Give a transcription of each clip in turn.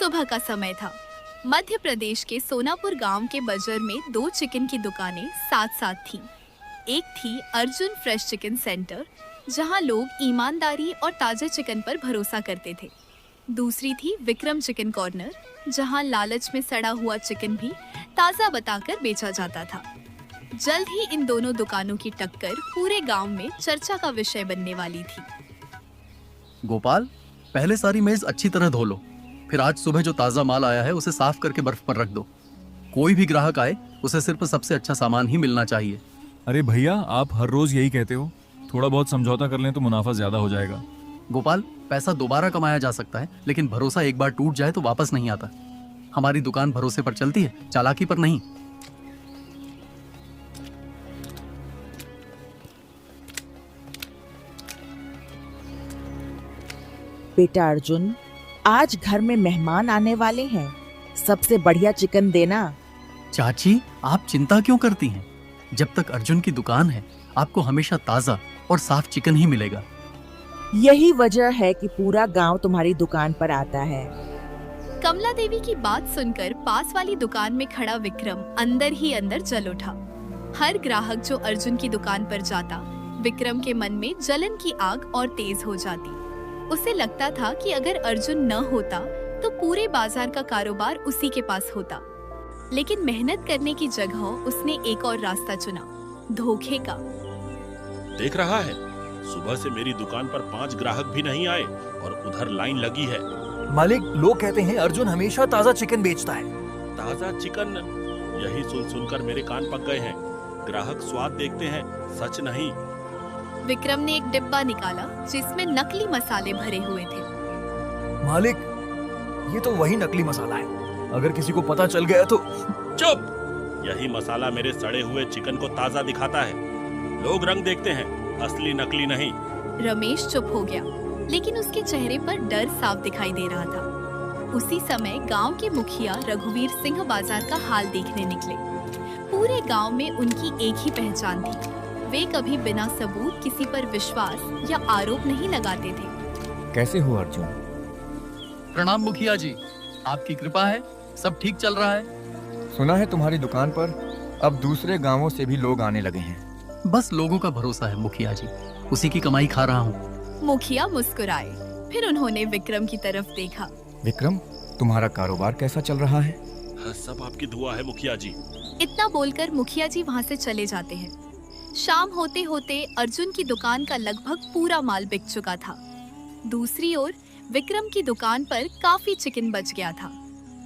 सुबह का समय था। मध्य प्रदेश के सोनापुर गांव के बाजार में दो चिकन की दुकानें साथ साथ थीं। एक थी अर्जुन फ्रेश चिकन सेंटर, जहां लोग ईमानदारी और ताजे चिकन पर भरोसा करते थे। दूसरी थी विक्रम चिकन कॉर्नर, जहां लालच में सड़ा हुआ चिकन भी ताज़ा बताकर बेचा जाता था। जल्द ही इन दोनों दुकानों की टक्कर पूरे गांव में चर्चा का विषय बनने वाली थी। गोपाल, पहले सारी मेज अच्छी तरह धो लो, फिर आज सुबह जो ताज़ा माल आया है उसे साफ करके बर्फ पर रख दो। कोई भी ग्राहक आए उसे सिर्फ सबसे अच्छा सामान ही मिलना चाहिए। अरे भैया, आप हर रोज यही कहते हो। थोड़ा बहुत समझौता कर लें तो मुनाफा ज्यादा हो जाएगा। गोपाल, पैसा दोबारा कमाया जा सकता है, लेकिन भरोसा एक बार टूट जाए तो वापस नहीं आता। हमारी दुकान भरोसे पर चलती है, चालाकी पर नहीं। बेटा अर्जुन, आज घर में मेहमान आने वाले हैं, सबसे बढ़िया चिकन देना। चाची, आप चिंता क्यों करती हैं? जब तक अर्जुन की दुकान है आपको हमेशा ताज़ा और साफ चिकन ही मिलेगा। यही वजह है कि पूरा गांव तुम्हारी दुकान पर आता है। कमला देवी की बात सुनकर पास वाली दुकान में खड़ा विक्रम अंदर ही अंदर जल उठा। हर ग्राहक जो अर्जुन की दुकान पर जाता, विक्रम के मन में जलन की आग और तेज हो जाती। उसे लगता था कि अगर अर्जुन न होता तो पूरे बाजार का कारोबार उसी के पास होता। लेकिन मेहनत करने की जगह उसने एक और रास्ता चुना, धोखे का। देख रहा है, सुबह से मेरी दुकान पर 5 ग्राहक भी नहीं आए और उधर लाइन लगी है। मालिक, लोग कहते हैं अर्जुन हमेशा ताजा चिकन बेचता है। ताजा चिकन? यही सुन सुनकर मेरे कान पक गए हैं। ग्राहक स्वाद देखते हैं, सच नहीं। विक्रम ने एक डिब्बा निकाला जिसमें नकली मसाले भरे हुए थे। मालिक, ये तो वही नकली मसाला है। अगर किसी को पता चल गया तो। चुप! यही मसाला मेरे सड़े हुए चिकन को ताजा दिखाता है। लोग रंग देखते हैं, असली नकली नहीं। रमेश चुप हो गया, लेकिन उसके चेहरे पर डर साफ दिखाई दे रहा था। उसी समय गांव के मुखिया रघुवीर सिंह बाजार का हाल देखने निकले। पूरे गांव में उनकी एक ही पहचान थी, वे कभी बिना सबूत किसी पर विश्वास या आरोप नहीं लगाते थे। कैसे हो अर्जुन? प्रणाम मुखिया जी, आपकी कृपा है, सब ठीक चल रहा है। सुना है तुम्हारी दुकान पर अब दूसरे गांवों से भी लोग आने लगे हैं। बस लोगों का भरोसा है मुखिया जी, उसी की कमाई खा रहा हूँ। मुखिया मुस्कुराए, फिर उन्होंने विक्रम की तरफ देखा। विक्रम, तुम्हारा कारोबार कैसा चल रहा है? सब आपकी दुआ है मुखिया जी। इतना बोलकर मुखिया जी वहाँ से चले जाते हैं। शाम होते होते अर्जुन की दुकान का लगभग पूरा माल बिक चुका था। दूसरी ओर विक्रम की दुकान पर काफी चिकन बच गया था।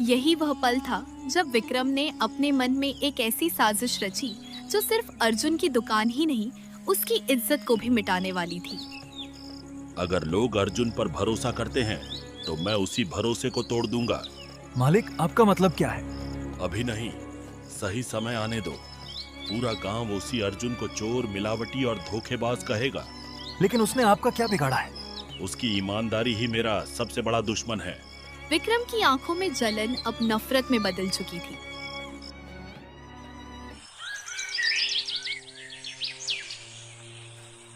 यही वह पल था जब विक्रम ने अपने मन में एक ऐसी साजिश रची जो सिर्फ अर्जुन की दुकान ही नहीं, उसकी इज्जत को भी मिटाने वाली थी। अगर लोग अर्जुन पर भरोसा करते हैं तो मैं उसी भरोसे को तोड़ दूंगा। मालिक, आपका मतलब क्या है? अभी नहीं, सही समय आने दो। पूरा गांव उसी अर्जुन को चोर, मिलावटी और धोखेबाज कहेगा। लेकिन उसने आपका क्या बिगाड़ा है? उसकी ईमानदारी ही मेरा सबसे बड़ा दुश्मन है। विक्रम की आंखों में जलन अब नफरत में बदल चुकी थी।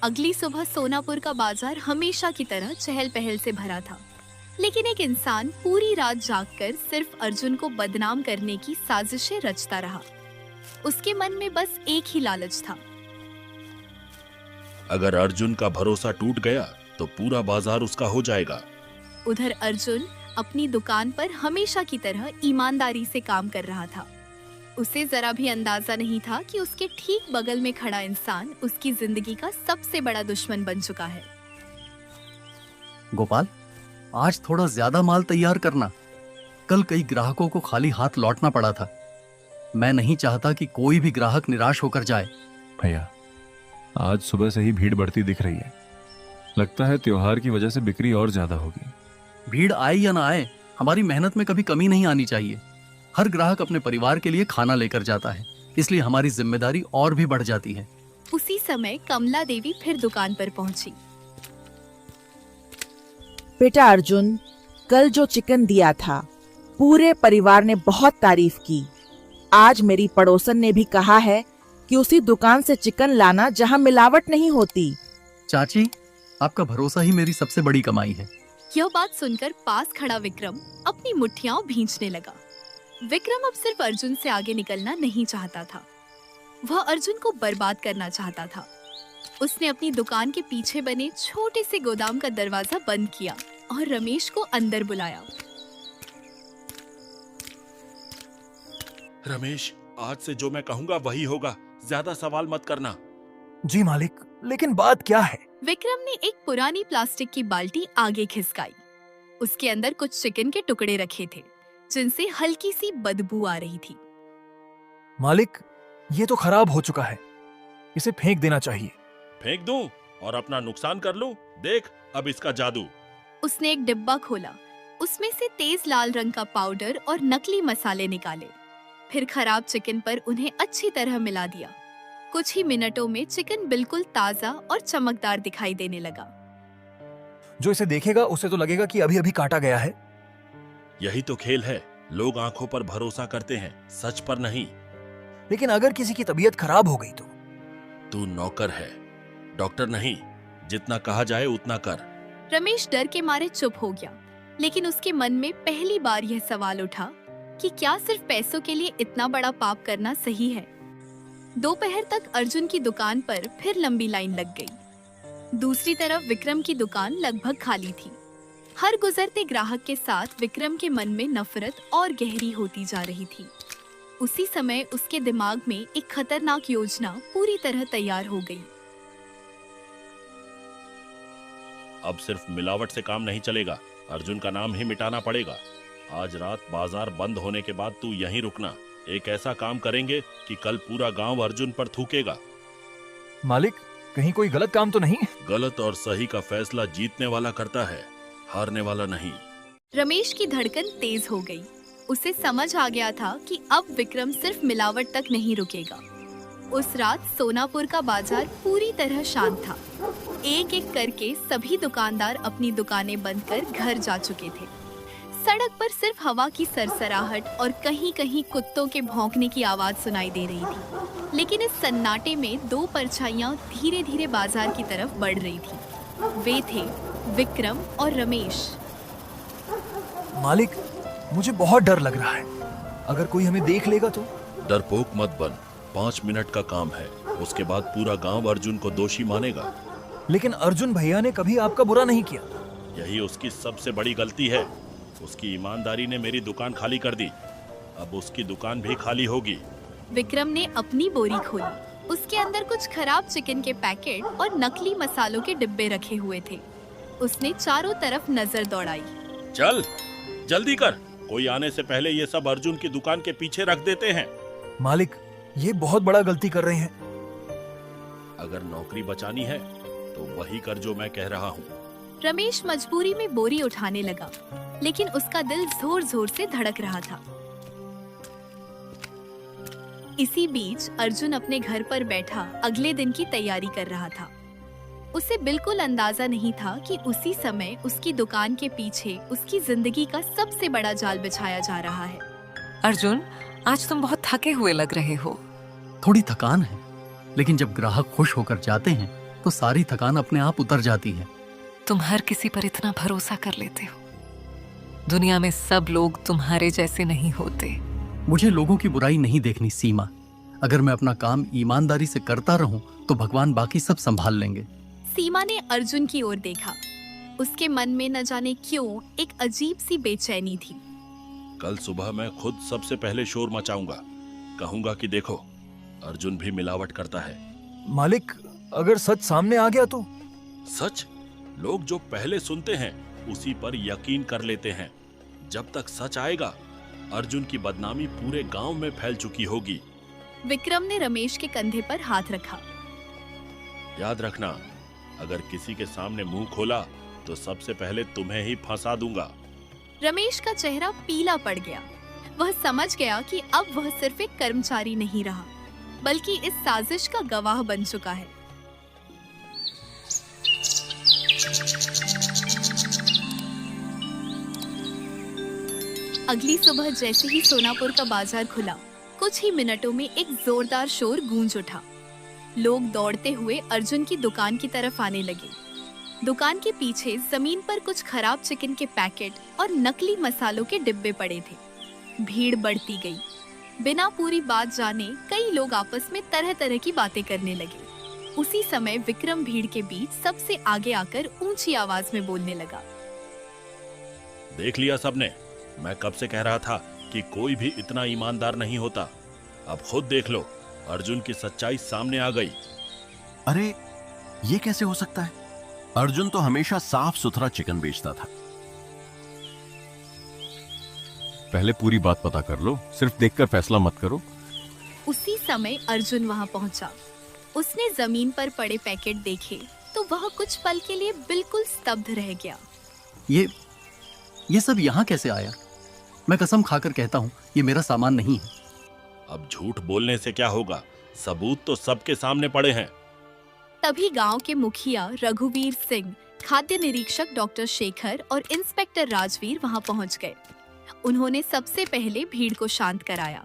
अगली सुबह सोनापुर का बाजार हमेशा की तरह चहल पहल से भरा था, लेकिन एक इंसान पूरी रात जागकर सिर्फ अर्जुन को बदनाम करने की साजिशें रचता रहा। उसके मन में बस एक ही लालच था। अगर अर्जुन का भरोसा टूट गया तो पूरा बाजार उसका हो जाएगा। उधर अर्जुन अपनी दुकान पर हमेशा की तरह ईमानदारी से काम कर रहा था। उसे जरा भी अंदाजा नहीं था कि उसके ठीक बगल में खड़ा इंसान उसकी जिंदगी का सबसे बड़ा दुश्मन बन चुका है। गोपाल, आज थोड़ा ज्यादा माल तैयार करना। कल कई ग्राहकों को खाली हाथ लौटना पड़ा था। मैं नहीं चाहता कि कोई भी ग्राहक निराश होकर जाए। भैया, आज सुबह से ही भीड़ बढ़ती दिख रही है। लगता है त्योहार की वजह से बिक्री और ज्यादा होगी। भीड़ आए या ना आए, हमारी मेहनत में कभी कमी नहीं आनी चाहिए। हर ग्राहक अपने परिवार के लिए खाना लेकर जाता है, इसलिए हमारी जिम्मेदारी और भी बढ़ जाती है। उसी समय कमला देवी फिर दुकान पर पहुंची। बेटा अर्जुन, कल जो चिकन दिया था पूरे परिवार ने बहुत तारीफ की। आज मेरी पड़ोसन ने भी कहा है कि उसी दुकान से चिकन लाना जहां मिलावट नहीं होती। चाची, आपका भरोसा ही मेरी सबसे बड़ी कमाई है। यह बात सुनकर पास खड़ा विक्रम अपनी मुट्ठियां भींचने लगा। विक्रम अब सिर्फ अर्जुन से आगे निकलना नहीं चाहता था, वह अर्जुन को बर्बाद करना चाहता था। उसने अपनी दुकान के पीछे बने छोटे से गोदाम का दरवाजा बंद किया और रमेश को अंदर बुलाया। रमेश, आज से जो मैं कहूंगा वही होगा, ज्यादा सवाल मत करना। जी मालिक, लेकिन बात क्या है? विक्रम ने एक पुरानी प्लास्टिक की बाल्टी आगे खिसकाई। उसके अंदर कुछ चिकन के टुकड़े रखे थे जिनसे हल्की सी बदबू आ रही थी। मालिक, ये तो खराब हो चुका है, इसे फेंक देना चाहिए। फेंक दूं और अपना नुकसान कर लूं? देख अब इसका जादू। उसने एक डिब्बा खोला, उसमें से तेज लाल रंग का पाउडर और नकली मसाले निकाले, फिर खराब चिकन पर उन्हें अच्छी तरह मिला दिया। कुछ ही मिनटों में चिकन बिल्कुल ताजा और चमकदार दिखाई देने लगा। जो इसे देखेगा उसे तो लगेगा कि अभी अभी काटा गया है। यही तो खेल है, लोग आंखों पर भरोसा करते हैं, सच पर नहीं। लेकिन अगर किसी की तबीयत खराब हो गई तो? तू नौकर है, डॉक्टर नहीं। जितना कहा जाए उतना कर। रमेश डर के मारे चुप हो गया, लेकिन उसके मन में पहली बार यह सवाल उठा कि क्या सिर्फ पैसों के लिए इतना बड़ा पाप करना सही है। दोपहर तक अर्जुन की दुकान पर फिर लंबी लाइन लग गई। दूसरी तरफ विक्रम की दुकान लगभग खाली थी। हर गुजरते ग्राहक के साथ विक्रम के मन में नफरत और गहरी होती जा रही थी। उसी समय उसके दिमाग में एक खतरनाक योजना पूरी तरह तैयार हो गई। अब सिर्फ मिलावट से काम नहीं चलेगा, अर्जुन का नाम ही मिटाना पड़ेगा। आज रात बाजार बंद होने के बाद तू यहीं रुकना। एक ऐसा काम करेंगे कि कल पूरा गांव अर्जुन पर थूकेगा। मालिक, कहीं कोई गलत काम तो नहीं? गलत और सही का फैसला जीतने वाला करता है, हारने वाला नहीं। रमेश की धड़कन तेज हो गई। उसे समझ आ गया था कि अब विक्रम सिर्फ मिलावट तक नहीं रुकेगा। उस रात सोनापुर का बाजार पूरी तरह शांत था। एक एक करके सभी दुकानदार अपनी दुकानें बंद कर घर जा चुके थे। सड़क पर सिर्फ हवा की सरसराहट और कहीं कहीं कुत्तों के भौंकने की आवाज सुनाई दे रही थी। लेकिन इस सन्नाटे में दो परछाइयां धीरे धीरे बाजार की तरफ बढ़ रही थी। वे थे विक्रम और रमेश। मालिक, मुझे बहुत डर लग रहा है। अगर कोई हमें देख लेगा तो? डरपोक मत बन, 5 मिनट का काम है, उसके बाद पूरा गांव अर्जुन को दोषी मानेगा। लेकिन अर्जुन भैया ने कभी आपका बुरा नहीं किया। यही उसकी सबसे बड़ी गलती है। उसकी ईमानदारी ने मेरी दुकान खाली कर दी, अब उसकी दुकान भी खाली होगी। विक्रम ने अपनी बोरी खोली। उसके अंदर कुछ खराब चिकन के पैकेट और नकली मसालों के डिब्बे रखे हुए थे। उसने चारों तरफ नजर दौड़ाई। चल जल्दी कर, कोई आने से पहले ये सब अर्जुन की दुकान के पीछे रख देते हैं। मालिक, ये बहुत बड़ा गलती कर रहे हैं। अगर नौकरी बचानी है तो वही कर जो मैं कह रहा हूँ। रमेश मजबूरी में बोरी उठाने लगा, लेकिन उसका दिल जोर जोर से धड़क रहा था। इसी बीच अर्जुन अपने घर पर बैठा अगले दिन की तैयारी कर रहा था। उसे बिल्कुल अंदाजा नहीं था कि उसी समय उसकी दुकान के पीछे उसकी जिंदगी का सबसे बड़ा जाल बिछाया जा रहा है। अर्जुन, आज तुम बहुत थके हुए लग रहे हो। थोड़ी थकान है, लेकिन जब ग्राहक खुश होकर जाते हैं तो सारी थकान अपने आप उतर जाती है। तुम हर किसी पर इतना भरोसा कर लेते हो। दुनिया में सब लोग तुम्हारे जैसे नहीं होते। मुझे लोगों की बुराई नहीं देखनी सीमा। अगर मैं अपना काम ईमानदारी से करता रहूं तो भगवान बाकी सब संभाल लेंगे। सीमा ने अर्जुन की ओर देखा। उसके मन में न जाने क्यों एक अजीब सी बेचैनी थी। कल सुबह मैं खुद सबसे पहले शोर मचाऊंगा, कहूंगा कि देखो अर्जुन भी मिलावट करता है। मालिक, अगर सच सामने आ गया तो? सच? लोग जो पहले सुनते हैं उसी पर यकीन कर लेते हैं। जब तक सच आएगा अर्जुन की बदनामी पूरे गांव में फैल चुकी होगी। विक्रम ने रमेश के कंधे पर हाथ रखा। याद रखना, अगर किसी के सामने मुंह खोला तो सबसे पहले तुम्हें ही फंसा दूंगा। रमेश का चेहरा पीला पड़ गया। वह समझ गया कि अब वह सिर्फ एक कर्मचारी नहीं रहा, बल्कि इस साजिश का गवाह बन चुका है। अगली सुबह जैसे ही सोनापुर का बाजार खुला, कुछ ही मिनटों में एक जोरदार शोर गूंज उठा। लोग दौड़ते हुए अर्जुन की दुकान की तरफ आने लगे। दुकान के पीछे जमीन पर कुछ खराब चिकन के पैकेट और नकली मसालों के डिब्बे पड़े थे। भीड़ बढ़ती गई। बिना पूरी बात जाने कई लोग आपस में तरह तरह की बातें करने लगे। उसी समय विक्रम भीड़ के बीच सबसे आगे आकर ऊंची आवाज में बोलने लगा। देख लिया सबने, मैं कब से कह रहा था कि कोई भी इतना ईमानदार नहीं होता। अब खुद देख लो, अर्जुन की सच्चाई सामने आ गई। अरे ये कैसे हो सकता है? अर्जुन तो हमेशा साफ सुथरा चिकन बेचता था। पहले पूरी बात पता कर लो, सिर्फ देखकर फैसला मत करो। उसी समय अर्जुन वहां पहुंचा। उसने जमीन पर पड़े पैकेट देखे तो वह कुछ पल के लिए बिल्कुल स्तब्ध रह गया। ये सब यहाँ कैसे आया? मैं कसम खाकर कहता हूँ ये मेरा सामान नहीं है। अब झूठ बोलने से क्या होगा? सबूत तो सबके सामने पड़े हैं। तभी गांव के मुखिया रघुवीर सिंह, खाद्य निरीक्षक डॉक्टर शेखर और इंस्पेक्टर राजवीर वहां पहुंच गए। उन्होंने सबसे पहले भीड़ को शांत कराया।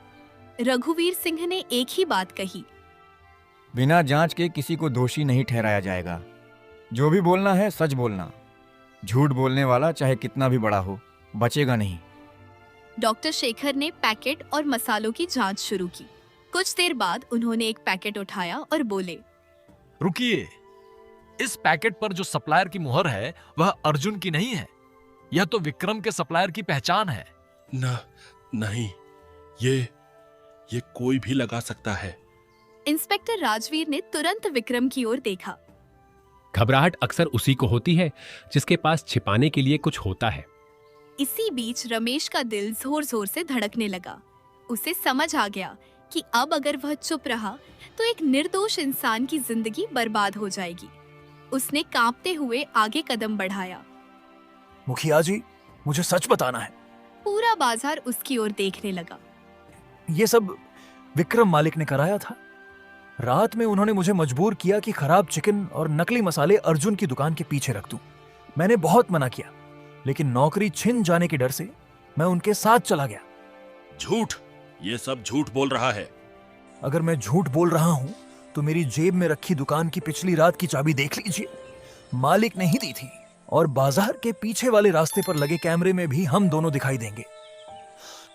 रघुवीर सिंह ने एक ही बात कही, बिना जांच के किसी को दोषी नहीं ठहराया जाएगा। जो भी बोलना है सच बोलना। झूठ बोलने वाला चाहे कितना भी बड़ा हो, बचेगा नहीं। डॉक्टर शेखर ने पैकेट और मसालों की जांच शुरू की। कुछ देर बाद उन्होंने एक पैकेट उठाया और बोले, रुकिए, इस पैकेट पर जो सप्लायर की मुहर है वह अर्जुन की नहीं है। यह तो विक्रम के सप्लायर की पहचान है। नहीं, ये कोई भी लगा सकता है। इंस्पेक्टर राजवीर ने तुरंत विक्रम की ओर देखा। घबराहट अक्सर उसी को होती है जिसके पास छिपाने के लिए कुछ होता है। इसी बीच रमेश का दिल जोर जोर से धड़कने लगा। उसे समझ आ गया कि अब अगर वह चुप रहा तो एक निर्दोष इंसान की जिंदगी बर्बाद हो जाएगी। उसने कांपते हुए आगे कदम बढ़ाया। मुखिया जी, मुझे सच बताना है। पूरा बाजार उसकी ओर देखने लगा। ये सब विक्रम मालिक ने कराया था। रात में उन्होंने मुझे मजबूर किया कि खराब चिकन और नकली मसाले अर्जुन की दुकान के पीछे रख दूं। मैंने बहुत मना किया, लेकिन नौकरी छिन जाने के डर से मैं उनके साथ चला गया। झूठ, ये सब झूठ बोल रहा है। अगर मैं झूठ बोल रहा हूं तो मेरी जेब में रखी दुकान की पिछली रात की चाबी देख लीजिए। मालिक ने ही दी थी और बाजार के पीछे वाले रास्ते पर लगे कैमरे में भी हम दोनों दिखाई देंगे।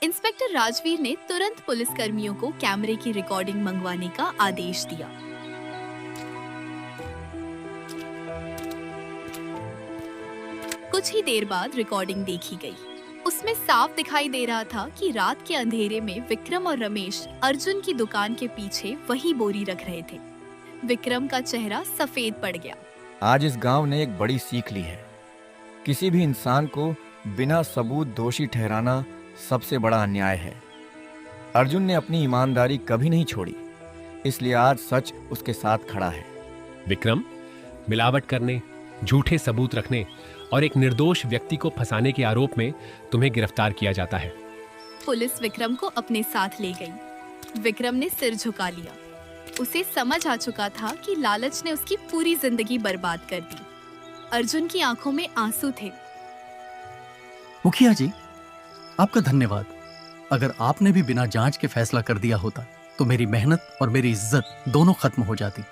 इंस्पेक्टर राजवीर ने तुरंत पुलिस कर्मियों को कैमरे की रिकॉर्डिंग मंगवाने का आदेश दिया। कुछ ही देर बाद रिकॉर्डिंग देखी गई। उसमें साफ दिखाई दे रहा था कि रात के अंधेरे में विक्रम और रमेश अर्जुन की दुकान के पीछे वही बोरी रख रहे थे। विक्रम का चेहरा सफेद पड़ गया। आज इस गांव ने एक बड़ी सीख ली है। किसी भी इंसान को बिना सबूत दोषी ठहराना सबसे बड़ा अन्याय है। अर्जुन ने अपनी ईमानदारी कभी नहीं छोड़ी, इसलिए आज सच उसके साथ खड़ा है। विक्रम, मिलावट करने, झूठे सबूत रखने और एक निर्दोष व्यक्ति को फंसाने के आरोप में तुम्हें गिरफ्तार किया जाता है। पुलिस विक्रम को अपने साथ ले गई। विक्रम ने सिर झुका लिया। उसे समझ आ चुका था कि लालच ने उसकी पूरी जिंदगी बर्बाद कर दी। अर्जुन की आंखों में आंसू थे। मुखिया जी, आपका धन्यवाद। अगर आपने भी बिना जांच के फैसला कर दिया होता तो मेरी मेहनत और मेरी इज्जत दोनों खत्म हो जाती।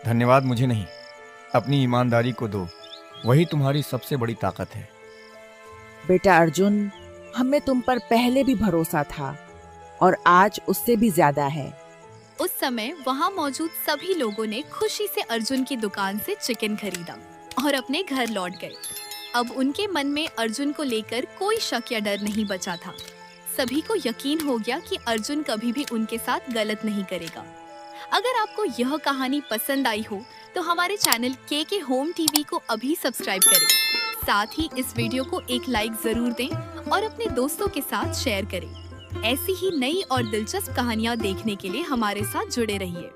धन्यवाद मुझे नहीं, अपनी ईमानदारी को दो, वही तुम्हारी सबसे बड़ी ताकत है। बेटा अर्जुन, हमें तुम पर पहले भी भरोसा था और आज उससे भी ज्यादा है। उस समय वहां मौजूद सभी लोगों ने खुशी से अर्जुन की दुकान से चिकन खरीदा और अपने घर लौट गए। अब उनके मन में अर्जुन को लेकर कोई शक या डर नहीं बचा था। सभी को यकीन हो गया कि अर्जुन कभी भी उनके साथ गलत नहीं करेगा। अगर आपको यह कहानी पसंद आई हो तो हमारे चैनल के होम टीवी को अभी सब्सक्राइब करें। साथ ही इस वीडियो को एक लाइक जरूर दें और अपने दोस्तों के साथ शेयर करें। ऐसी ही नई और दिलचस्प कहानियाँ देखने के लिए हमारे साथ जुड़े रहिए।